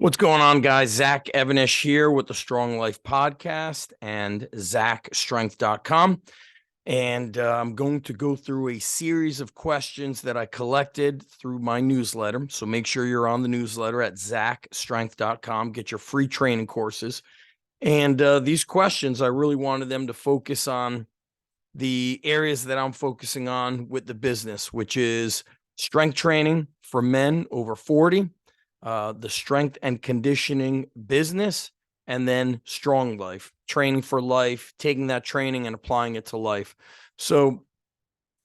What's going on, guys? Zach Evanish here with the Strong Life Podcast and ZachStrength.com. And I'm going to go through a series of questions that I collected through my newsletter. So make sure you're on the newsletter at ZachStrength.com. Get your free training courses. And these questions, I really wanted them to focus on the areas that I'm focusing on with the business, which is strength training for men over 40, the strength and conditioning business, and then strong life, training for life, taking that training and applying it to life. So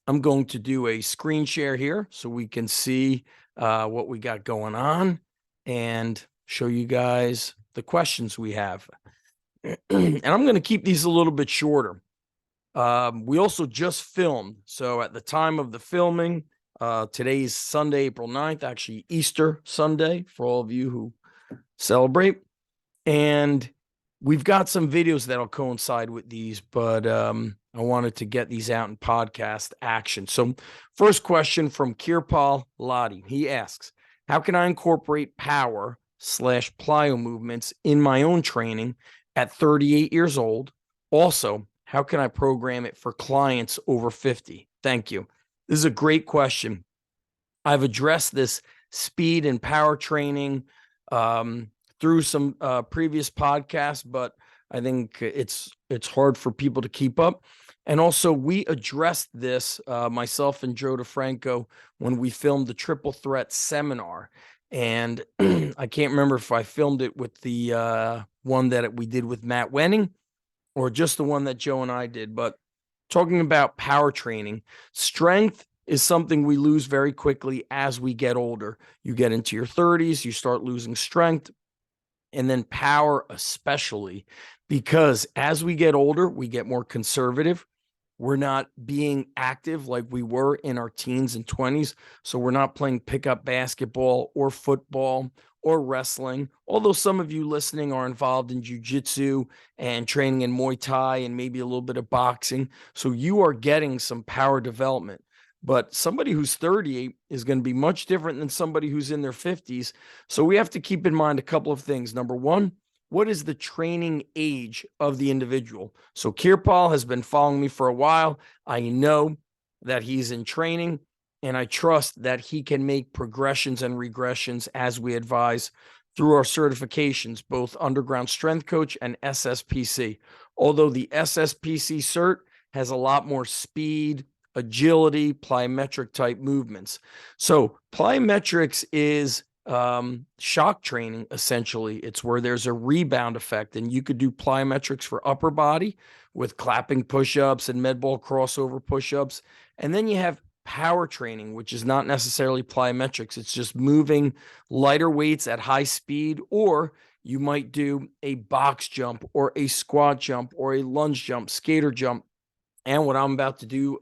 I'm going to do a screen share here so we can see what we got going on and show you guys the questions we have. And I'm going to keep these a little bit shorter. We also just filmed. So at the time of the filming, today's Sunday, April 9th, actually Easter Sunday for all of you who celebrate. And we've got some videos that'll coincide with these, but I wanted to get these out in podcast action. So first question from Kirpal Ladi. He asks, how can I incorporate power/plyo movements in my own training at 38 years old? Also, how can I program it for clients over 50? Thank you. This is a great question. I've addressed this speed and power training through some previous podcasts, but I think it's hard for people to keep up. And also, we addressed this, myself and Joe DeFranco, when we filmed the Triple Threat seminar. And I can't remember if I filmed it with the one that we did with Matt Wenning or just the one that Joe and I did. But talking about power training, strength is something we lose very quickly as we get older. You get into your 30s, you start losing strength, and then power especially, because as we get older, we get more conservative. We're not being active like we were in our teens and 20s. So we're not playing pickup basketball or football or wrestling. Although some of you listening are involved in jiu-jitsu and training in Muay Thai and maybe a little bit of boxing. So you are getting some power development. But somebody who's 38 is going to be much different than somebody who's in their 50s. So we have to keep in mind a couple of things. Number one, what is the training age of the individual? So Kirpal has been following me for a while. I know that he's in training, and I trust that he can make progressions and regressions as we advise through our certifications, both Underground Strength Coach and SSPC. Although the SSPC cert has a lot more speed, agility, plyometric type movements. So plyometrics is shock training. Essentially, it's where there's a rebound effect, and you could do plyometrics for upper body with clapping push-ups and med ball crossover push-ups. And then you have power training, which is not necessarily plyometrics. It's just moving lighter weights at high speed, or you might do a box jump or a squat jump or a lunge jump, skater jump. And what I'm about to do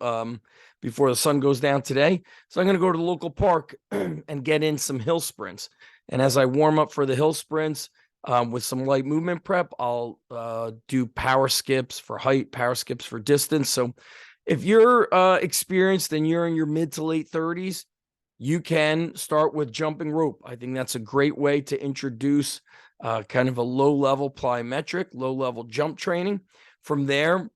before the sun goes down today, so I'm going to go to the local park and get in some hill sprints. And as I warm up for the hill sprints with some light movement prep, I'll do power skips for height, power skips for distance. So if you're experienced and you're in your mid to late 30s, you can start with jumping rope. I think that's a great way to introduce kind of a low-level plyometric, low-level jump training. From there,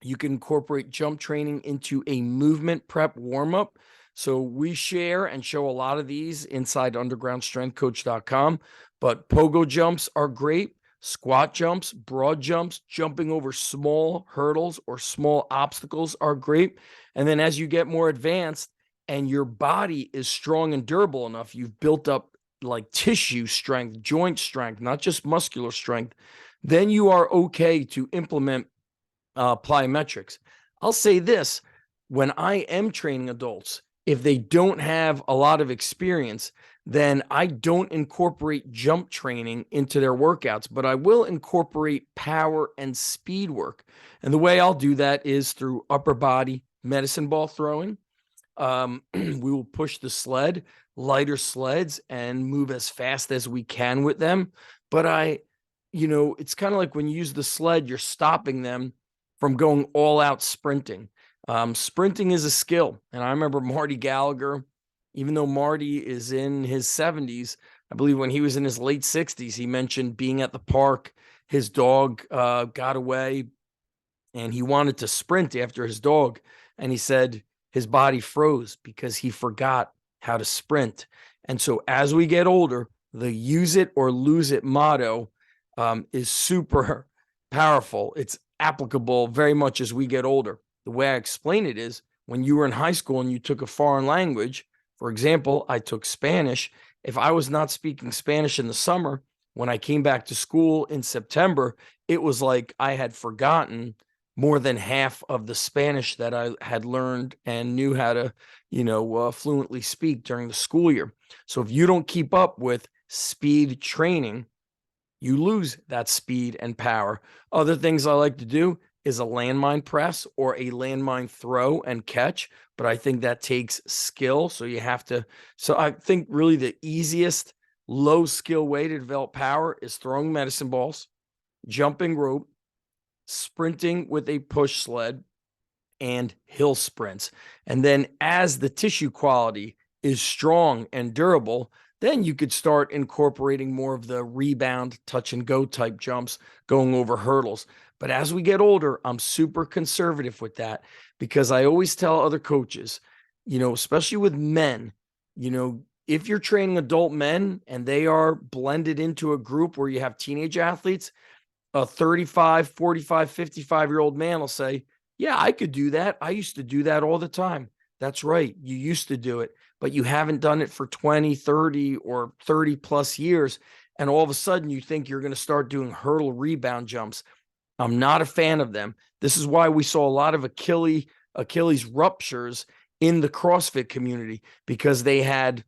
you can incorporate jump training into a movement prep warm-up. So we share and show a lot of these inside undergroundstrengthcoach.com, but pogo jumps are great. Squat jumps, broad jumps, jumping over small hurdles or small obstacles are great. And then as you get more advanced and your body is strong and durable enough, you've built up like tissue strength, joint strength, not just muscular strength, then you are okay to implement plyometrics. I'll say this, when I am training adults, if they don't have a lot of experience, then I don't incorporate jump training into their workouts, but I will incorporate power and speed work. And the way I'll do that is through upper body medicine ball throwing. We will push the sled, lighter sleds, and move as fast as we can with them. But it's kind of like when you use the sled, you're stopping them from going all out sprinting. Sprinting is a skill. And I remember Marty Gallagher, even though Marty is in his 70s, I believe when he was in his late 60s, he mentioned being at the park. His dog got away and he wanted to sprint after his dog. And he said his body froze because he forgot how to sprint. And so as we get older, the use it or lose it motto is super powerful. It's applicable very much as we get older. The way I explain it is when you were in high school and you took a foreign language, for example, I took Spanish. If I was not speaking Spanish in the summer, when I came back to school in September, it was like I had forgotten more than half of the Spanish that I had learned and knew how to, fluently speak during the school year. So if you don't keep up with speed training, you lose that speed and power. Other things I like to do is a landmine press or a landmine throw and catch, but I think that takes skill. So you have to, so I think really the easiest low skill way to develop power is throwing medicine balls, jumping rope, sprinting with a push sled, and hill sprints. And then as the tissue quality is strong and durable, then you could start incorporating more of the rebound, touch and go type jumps, going over hurdles. But as we get older, I'm super conservative with that because I always tell other coaches, especially with men, if you're training adult men and they are blended into a group where you have teenage athletes, a 35, 45, 55-year-old man will say, yeah, I could do that. I used to do that all the time. That's right. You used to do it, but you haven't done it for 20, 30, or 30 plus years. And all of a sudden you think you're going to start doing hurdle rebound jumps. I'm not a fan of them. This is why we saw a lot of Achilles ruptures in the CrossFit community because they had,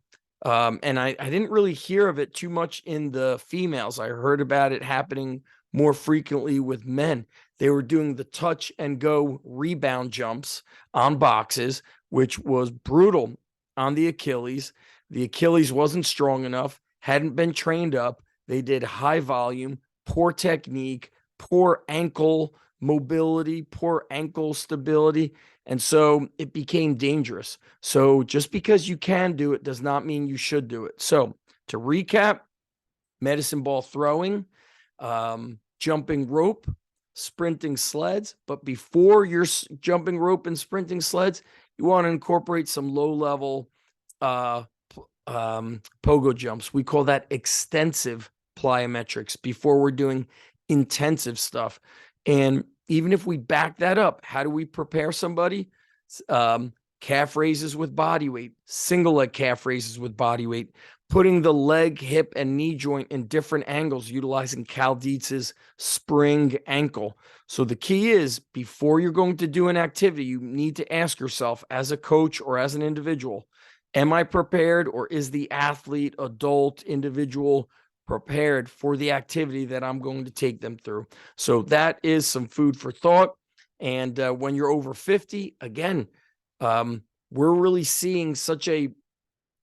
and I didn't really hear of it too much in the females. I heard about it happening more frequently with men. They were doing the touch and go rebound jumps on boxes, which was brutal on the Achilles. The Achilles wasn't strong enough, hadn't been trained up. They did high volume, poor technique, poor ankle mobility, poor ankle stability. And so it became dangerous. So just because you can do it does not mean you should do it. So to recap, medicine ball throwing, jumping rope, sprinting sleds. But before you're jumping rope and sprinting sleds, you want to incorporate some low-level pogo jumps. We call that extensive plyometrics before we're doing intensive stuff. And even if we back that up, how do we prepare somebody? Calf raises with body weight, single leg calf raises with body weight, putting the leg, hip, and knee joint in different angles, utilizing Cal Dietz's spring ankle. So the key is before you're going to do an activity, you need to ask yourself as a coach or as an individual, am I prepared, or is the athlete, adult, individual prepared for the activity that I'm going to take them through? So that is some food for thought. And when you're over 50, again, we're really seeing such a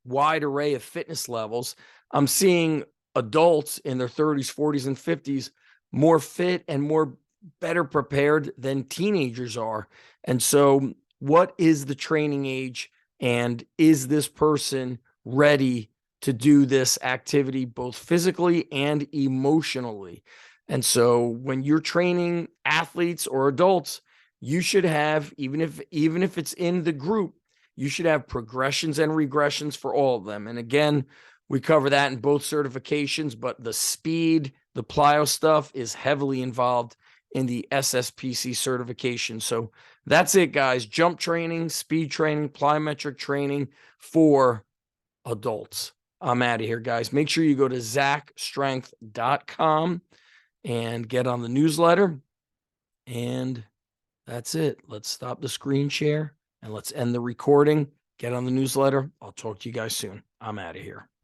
wide array of fitness levels. I'm seeing adults in their 30s, 40s, and 50s more fit and more better prepared than teenagers are. And so what is the training age, and is this person ready to do this activity both physically and emotionally? And so when you're training athletes or adults, you should have, even if it's in the group, you should have progressions and regressions for all of them. And again, we cover that in both certifications, but the speed, the plyo stuff is heavily involved in the SSPC certification. So that's it, guys. Jump training, speed training, plyometric training for adults. I'm out of here, guys. Make sure you go to zachstrength.com and get on the newsletter. And that's it. Let's stop the screen share and let's end the recording. Get on the newsletter. I'll talk to you guys soon. I'm out of here.